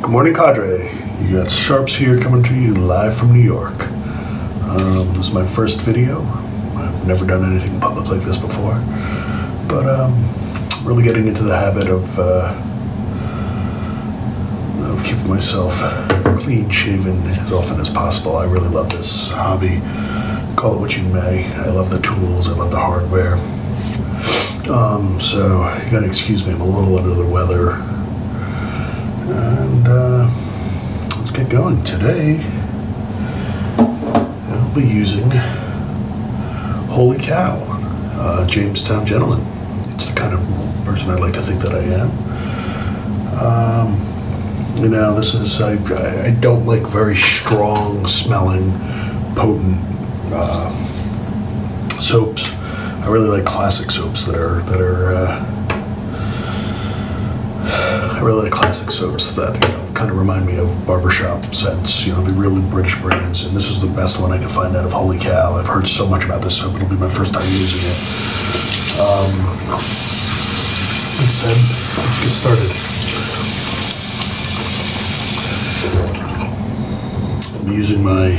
Good morning, Cadre. You got Sharps here coming to you live from New York. This is my first video. I've never done anything public like this before, but really getting into the habit of keeping myself clean shaven as often as possible. I really love this hobby. Call it what you may. I love the tools. I love the hardware. So you gotta excuse me. I'm a little under the weather. And let's get going. Today, I'll be using Holy Cow, Jamestown Gentleman. It's the kind of person I'd like to think that I am. This is, I don't like very strong smelling, potent soaps. I really like classic soaps that are I really like classic soaps that kind of remind me of barbershop scents, the really British brands, and this is the best one I can find out of Holy Cow. I've heard so much about this soap, it'll be my first time using it. That said, let's get started. I'm using my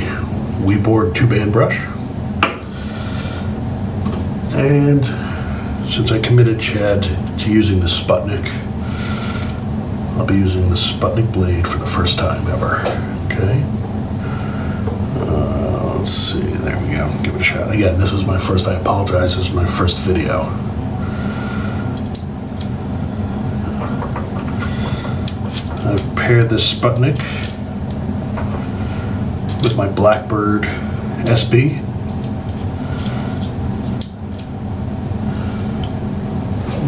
Weeboard 2-band brush, and since I committed Chad to using the Sputnik, I'll be using the Sputnik blade for the first time ever. Okay. Let's see. There we go. Give it a shot. Again, this is my first. I apologize. This is my first video. I've paired this Sputnik with my Blackbird SB.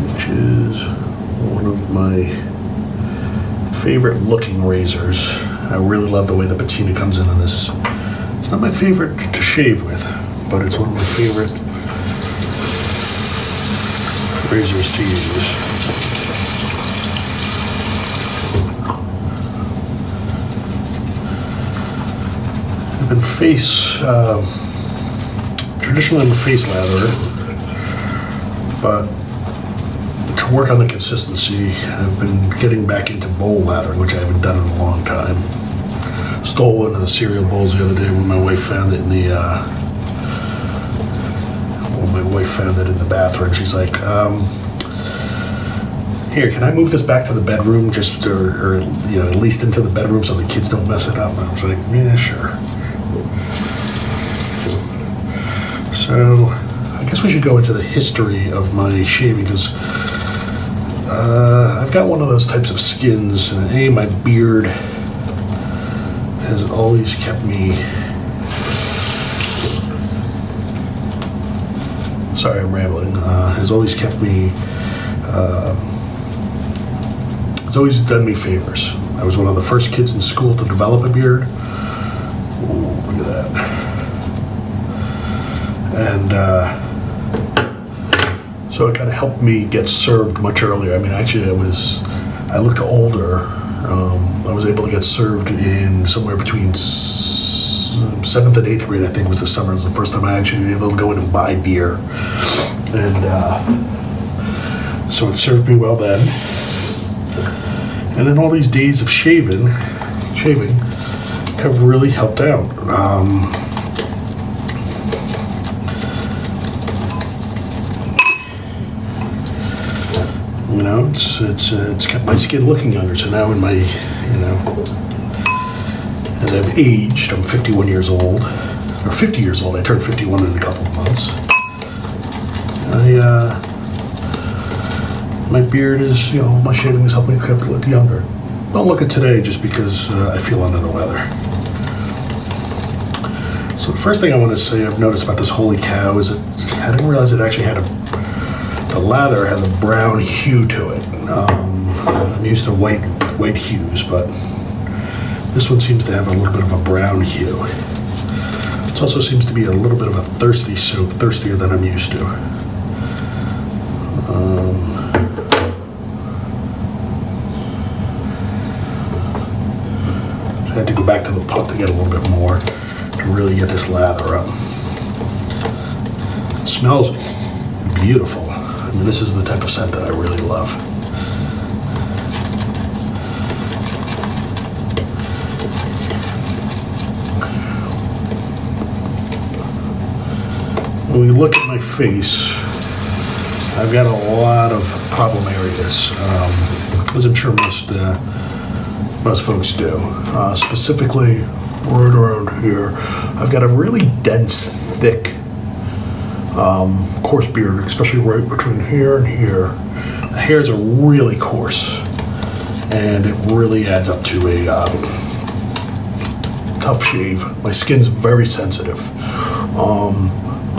Which is one of my favorite looking razors. I really love the way the patina comes in on this. It's not my favorite to shave with, but it's one of my favorite razors to use. I've been traditionally I'm a face latherer, but to work on the consistency, I've been getting back into bowl lathering, which I haven't done in a long time. Stole one of the cereal bowls the other day when my wife found it in the bathroom. She's like, "Here, can I move this back to the bedroom, or at least into the bedroom so the kids don't mess it up?" And I was like, "Yeah, sure." So I guess we should go into the history of my shaving, because I've got one of those types of skins, and my beard has always kept me, sorry I'm rambling, has always kept me, it's always done me favors. I was one of the first kids in school to develop a beard. Ooh, look at that. And so it kind of helped me get served much earlier. I mean, actually, I looked older. I was able to get served in somewhere between 7th and 8th grade, I think was the summer. It was the first time I actually was able to go in and buy beer. And so it served me well then. And then all these days of shaving have really helped out. It's kept my skin looking younger. So now in my, as I've aged, I'm 51 years old, or 50 years old. I turned 51 in a couple of months. My beard is, my shaving has helped me look younger. Don't look at today just because I feel under the weather. So the first thing I want to say I've noticed about this Holy Cow is that I didn't realize it actually had the lather has a brown hue to it. I'm used to white hues, but this one seems to have a little bit of a brown hue. It also seems to be a little bit of a thirsty soap, thirstier than I'm used to. I had to go back to the pot to get a little bit more to really get this lather up. It smells beautiful. I mean, this is the type of scent that I really love. when we look at my face, I've got a lot of problem areas, as I'm sure most folks do. Specifically, right around here, I've got a really dense, thick, coarse beard, especially right between here and here. The hairs are really coarse, and it really adds up to a tough shave. My skin's very sensitive.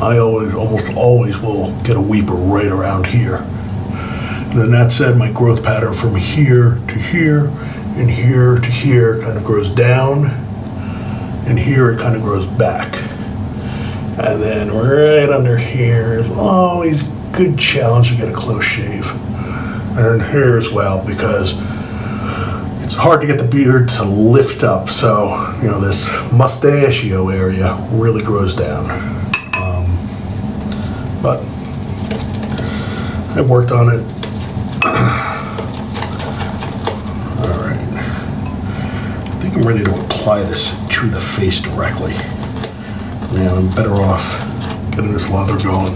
I almost always will get a weeper right around here. And then that said, my growth pattern from here to here and here to here kind of grows down, and here it kind of grows back. And then right under here is always a good challenge to get a close shave. And here as well, because it's hard to get the beard to lift up, so this mustachio area really grows down. But I worked on it. All right, I think I'm ready to apply this to the face directly. Man, I'm better off getting this lather going.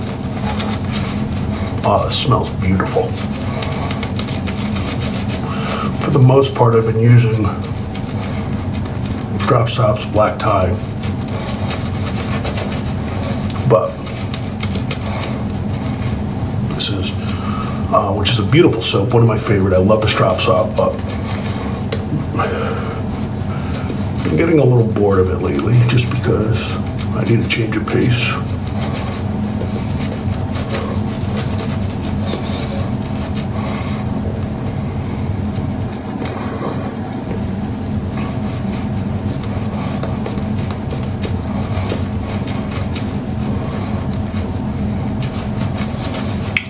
Oh, it smells beautiful. For the most part, I've been using Drop Stop's Black Tie, but this is, which is a beautiful soap, one of my favorite. I love the Drop Stop, but I'm getting a little bored of it lately, just because I need a change of pace.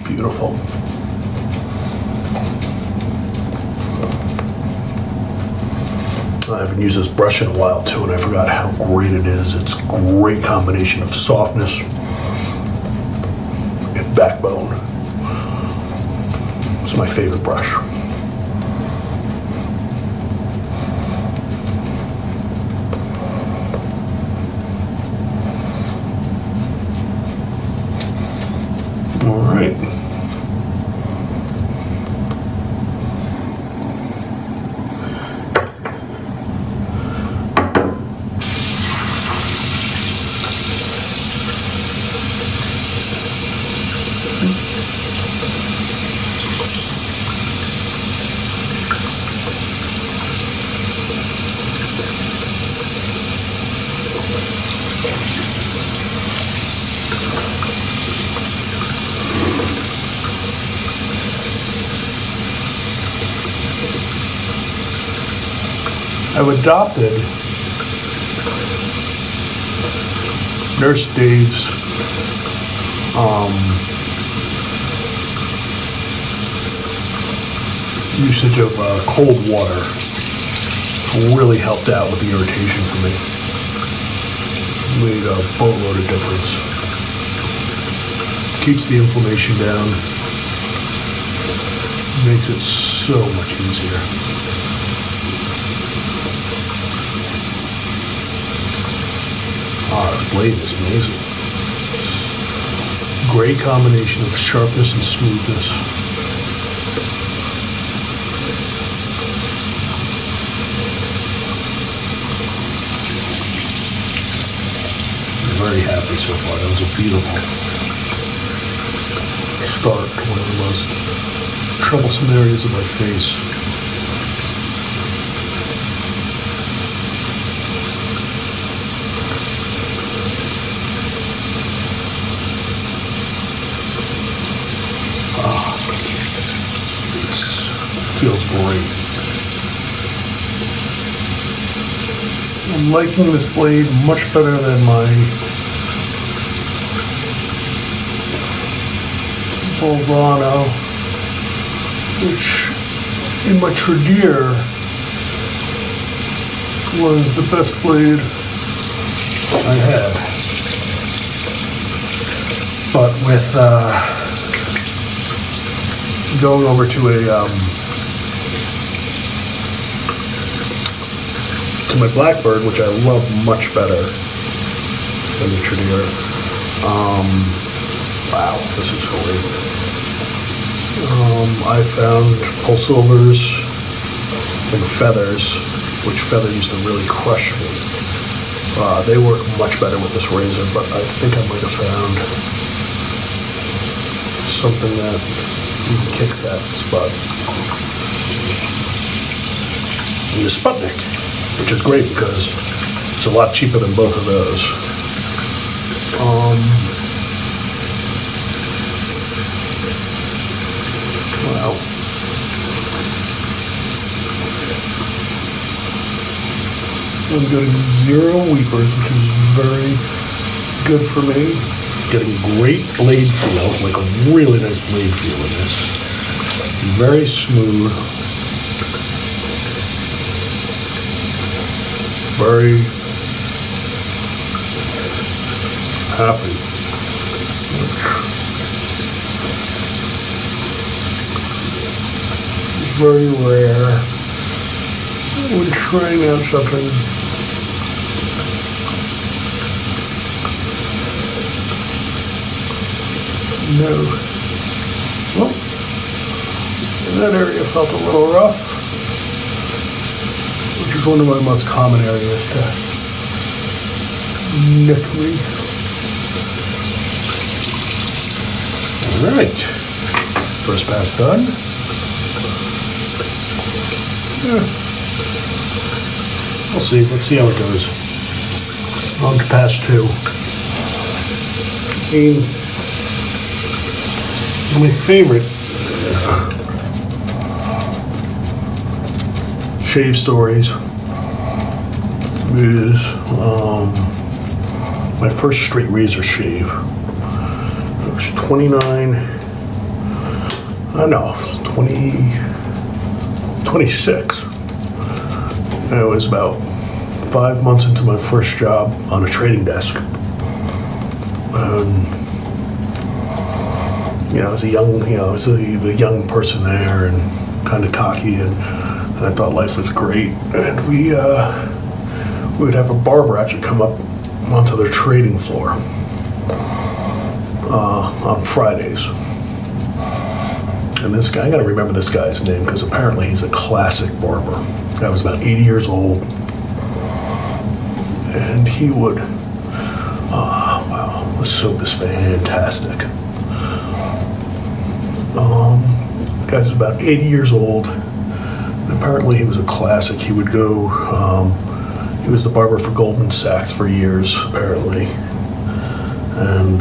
Beautiful. I haven't used this brush in a while too, and I forgot how great it is. It's a great combination of softness and backbone. It's my favorite brush. All right. I've adopted Nurse Dave's usage of cold water. Really helped out with the irritation for me. Made a boatload of difference. Keeps the inflammation down. Makes it so much easier. This blade is amazing. Great combination of sharpness and smoothness. I'm very happy so far. That was a beautiful start to one of the most troublesome areas of my face. Feels great. I'm liking this blade much better than my Bolzano, which in my Tradier was the best blade I had. But with going over to my Blackbird, which I love much better than the Tradier, Wow, this is great. I found Polsilvers and Feathers, which Feather used to really crush me. They work much better with this razor, but I think I might have found something that even kicks that spot. And the Sputnik, which is great because it's a lot cheaper than both of those. Wow. I'm getting 0 weepers, which is very good for me. Getting great blade feel, like a really nice blade feel in this. Very smooth. Very happy. Very rare when trying out something. No. Well, that area felt a little rough, which is one of my most common areas to nick me. All right, first pass done. Yeah. We'll see. Let's see how it goes. On to pass 2. My favorite shave stories is my first straight razor shave. It was 26. And it was about 5 months into my first job on a trading desk. I was the young person there and kind of cocky, and I thought life was great. And we would have a barber actually come up onto their trading floor on Fridays. And this guy, I gotta remember this guy's name because apparently he's a classic barber. The guy was about 80 years old. And he would, wow, the soap is fantastic. The guy's about 80 years old. And apparently he was a classic. He would go, he was the barber for Goldman Sachs for years, apparently. And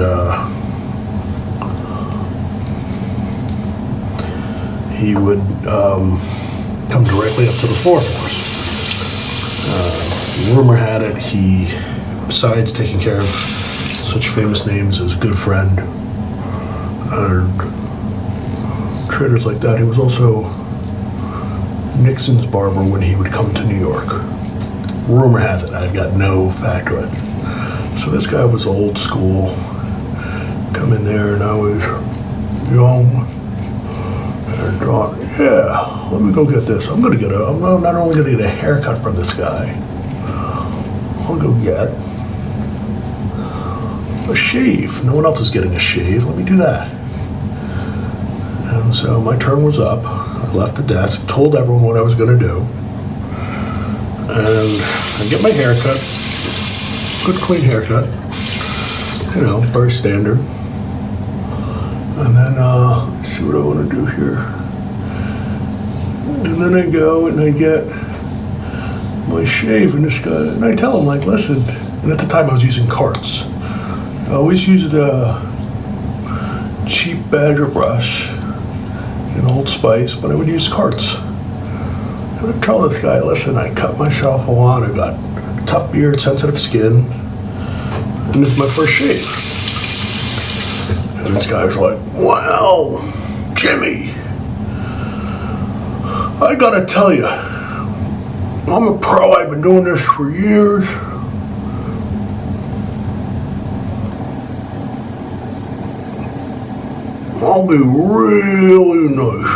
he would come directly up to the floor for us. Rumor had it he, besides taking care of such famous names as Good Friend and traders like that, he was also Nixon's barber when he would come to New York. Rumor has it, I've got no fact to it. So this guy was old school, come in there, and I was young, and thought, yeah, let me go get this. I'm not only gonna get a haircut from this guy, I'll go get a shave. No one else is getting a shave, let me do that. And so my turn was up. I left the desk, told everyone what I was gonna do, and I get my haircut. Good clean haircut, very standard. And then, let's see what I want to do here. And then I go and I get my shave, and this guy, and I tell him, like, listen, and at the time I was using carts. I always used a cheap Badger brush in Old Spice, but I would use carts. And I tell this guy, listen, I cut myself a lot, I got tough beard, sensitive skin, and this is my first shave. And this guy was like, wow, Jimmy, I gotta tell you, I'm a pro, I've been doing this for years. I'll be really nice.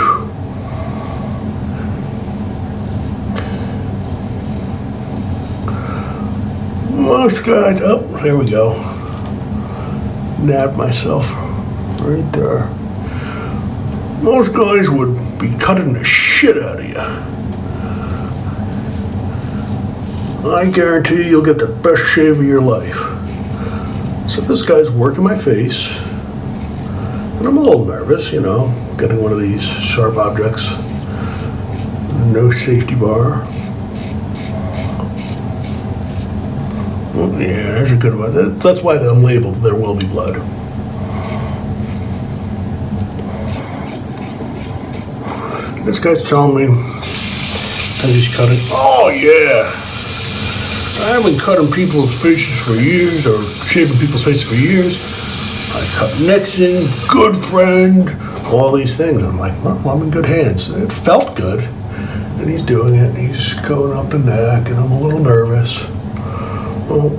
Most guys, oh, here we go. nabbed myself right there. Most guys would be cutting the shit out of you. I guarantee you'll get the best shave of your life. So this guy's working my face, and I'm a little nervous, you know, getting one of these sharp objects. No safety bar. Oh, yeah, there's a good one. That's why I'm labeled, there will be blood. This guy's telling me as he's cutting, oh yeah, I haven't cut people's faces for years, or shaving people's faces for years. I cut Nixon, good friend, all these things. I'm like, well, I'm in good hands. It felt good. And he's doing it, and he's going up the neck, and I'm a little nervous. Well,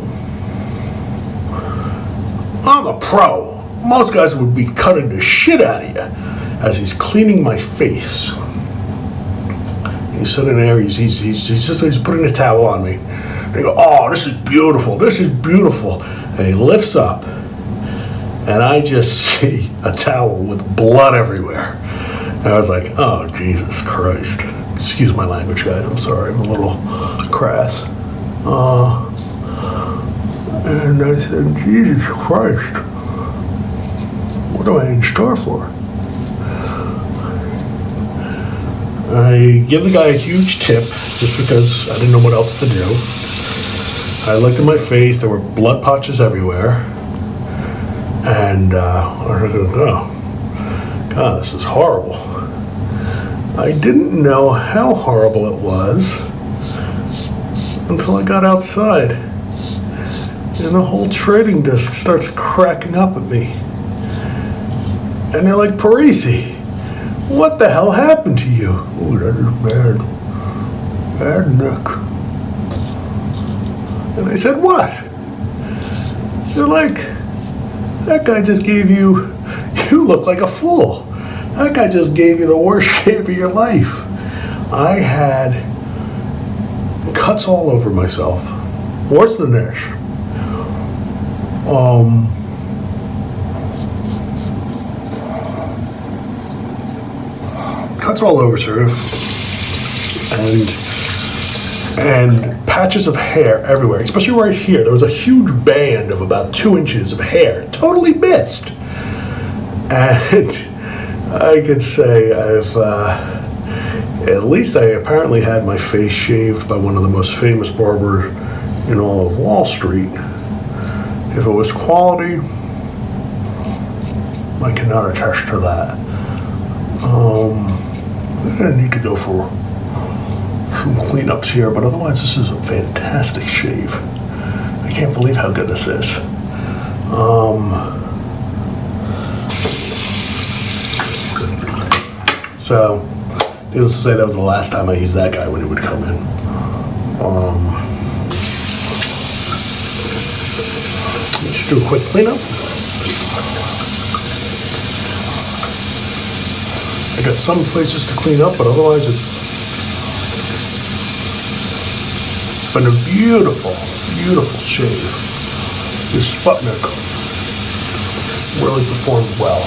I'm a pro. Most guys would be cutting the shit out of you as he's cleaning my face. He's sitting there, he's putting a towel on me. They go, oh, this is beautiful, this is beautiful. And he lifts up, and I just see a towel with blood everywhere. And I was like, oh, Jesus Christ. Excuse my language, guys, I'm sorry, I'm a little crass. And I said, Jesus Christ, what am I in store for? I give the guy a huge tip just because I didn't know what else to do. I looked at my face, there were blood patches everywhere. And I was like, oh, God, this is horrible. I didn't know how horrible it was until I got outside. And the whole trading desk starts cracking up at me. And they're like, Parisi, what the hell happened to you? Oh, that is bad. Bad neck. And I said, what? They're like, that guy just gave you look like a fool. That guy just gave you the worst shave of your life. I had cuts all over myself. Worse than this. Cuts all over, sir, and patches of hair everywhere, especially right here. There was a huge band of about 2 inches of hair, totally missed. And I could say at least I apparently had my face shaved by one of the most famous barbers in all of Wall Street. If it was quality, I cannot attest to that. I'm gonna need to go for some cleanups here, but otherwise this is a fantastic shave. I can't believe how good this is. So, needless to say, that was the last time I used that guy when he would come in. Let's do a quick cleanup. I got some places to clean up, but otherwise it's been a beautiful, beautiful shave. This Sputnik really performed well.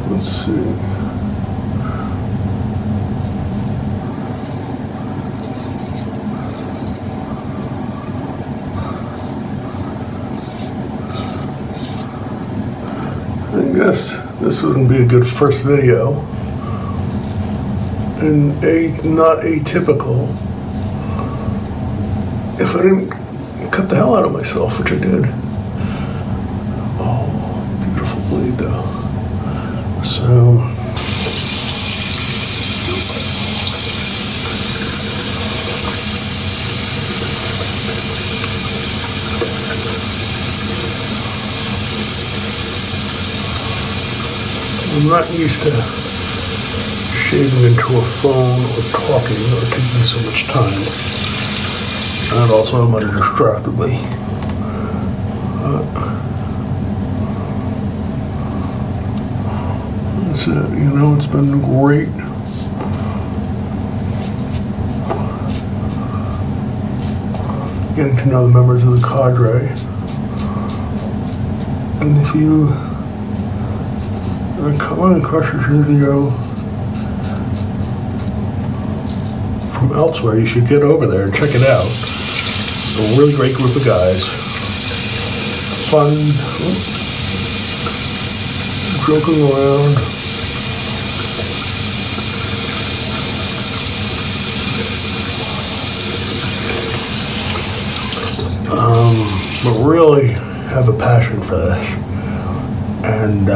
Let's see. I guess this wouldn't be a good first video, and not atypical if I didn't cut the hell out of myself, which I did. Oh, beautiful blade though. So I'm not used to shaving into a phone or talking or taking so much time. And also it might have distracted me. That's it, you know, it's been great getting to know the members of the cadre. And if you are coming across this video from elsewhere, you should get over there and check it out. It's a really great group of guys. Fun, joking around. But really have a passion for this. And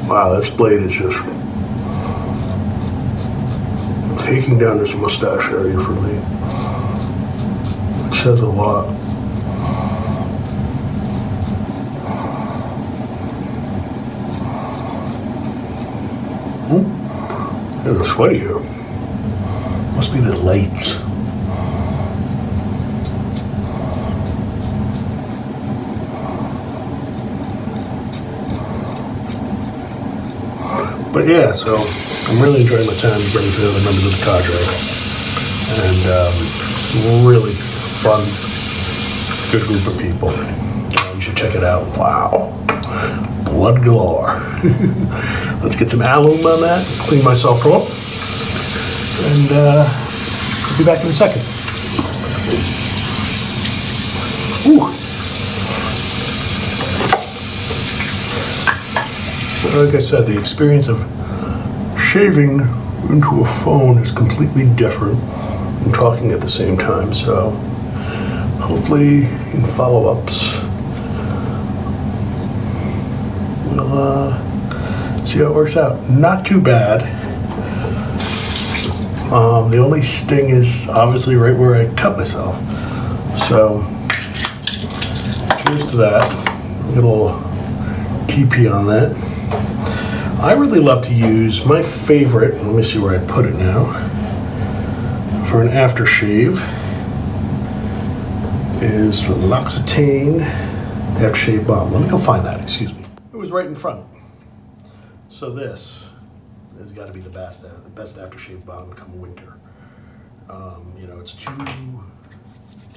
wow, this blade is just taking down this mustache area for me. It says a lot. It's sweaty here. Must be the lights. But yeah, so I'm really enjoying my time getting to know the members of the cadre. And really fun, good group of people. You should check it out. Wow. Blood galore. Let's get some alum on that, clean myself up. And I'll be back in a second. Ooh. Like I said, the experience of shaving into a phone is completely different than talking at the same time. So hopefully in follow-ups, we'll see how it works out. Not too bad. The only sting is obviously right where I cut myself. So, cheers to that. A little TP on that. I really love to use my favorite, let me see where I put it now, for an aftershave is the L'Occitane aftershave balm. Let me go find that, excuse me. It was right in front. So this has got to be the best aftershave balm come winter. You know, it's too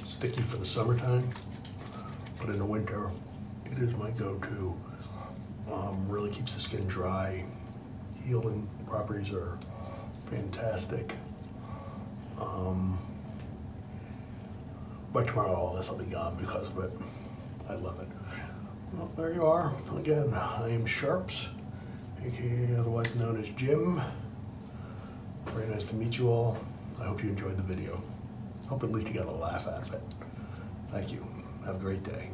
sticky for the summertime, but in the winter, it is my go-to. Really keeps the skin dry. Healing properties are fantastic. By tomorrow, all this will be gone because of it. I love it. Well, there you are. Again, I am Sharps, aka otherwise known as Jim. Very nice to meet you all. I hope you enjoyed the video. Hope at least you got a laugh out of it. Thank you. Have a great day.